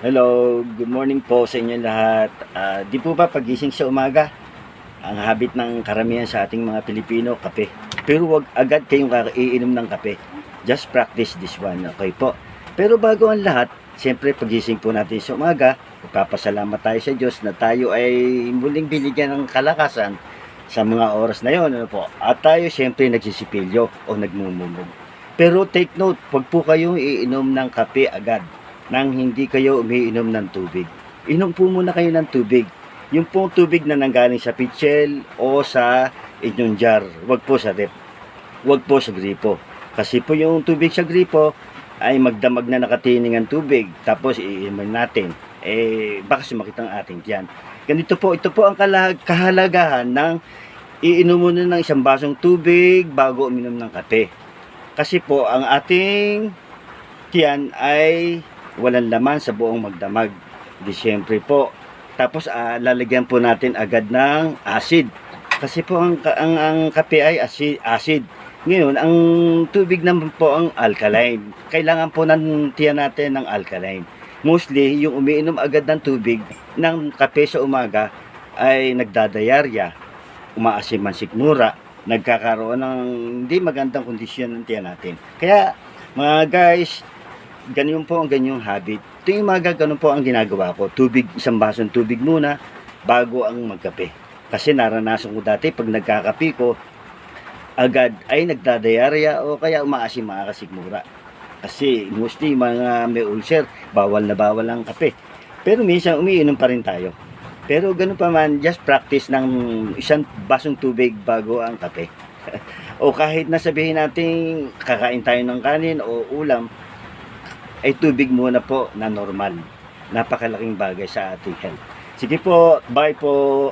Hello, good morning po sa inyo lahat. Di po ba pagising sa umaga, ang habit ng karamihan sa ating mga Pilipino, kape. Pero wag agad kayong iinom ng kape. Just practice this one, okay po? Pero bago ang lahat, siyempre pagising po natin sa umaga, magpapasalamat tayo sa Diyos na tayo ay muling binigyan ng kalakasan sa mga oras na yon, ano po? At tayo siyempre nagsisipilyo o nagmumumog. Pero take note, wag po kayong iinom ng kape agad nang hindi kayo umiinom ng tubig. Inom po muna kayo ng tubig. Yung pong tubig na nanggaling sa pitchel o sa inyong jar. Wag po sa rep. Wag po sa gripo. Kasi po yung tubig sa gripo ay magdamag na nakatining ang tubig. Tapos iinom natin. Baka sumakit ang ating tiyan. Ganito po, ito po ang kahalagahan ng iinom muna ng isang basong tubig bago uminom ng kape. Kasi po, ang ating tiyan ay walang laman sa buong magdamag. Di syempre po. Tapos lalagyan po natin agad ng acid. Kasi po ang kape ay acid. Ngayon, ang tubig naman po ang alkaline. Kailangan po ng tiyan natin ng alkaline. Mostly, yung umiinom agad ng tubig ng kape sa umaga ay nagdadayarya, umaasim ang sikmura, nagkakaroon ng hindi magandang kondisyon ng tiyan natin. Kaya, mga guys, ganyan po ang ganyong habit. Ito yung mga ganun po ang ginagawa ko. Tubig, isang basong tubig muna bago ang magkape. Kasi naranasan ko dati pag nagkakape ko, agad ay nagdadayarya o kaya umaasim mga kasigmura. Kasi mostly mga may ulcer, bawal na bawal ang kape. Pero minsan umiinom pa rin tayo. Pero ganun pa man, just practice ng isang basong tubig bago ang kape. O kahit nasabihin natin kakain tayo ng kanin o ulam, ay tubig muna po na normal. Napakalaking bagay sa ating health. Sige po, bye po.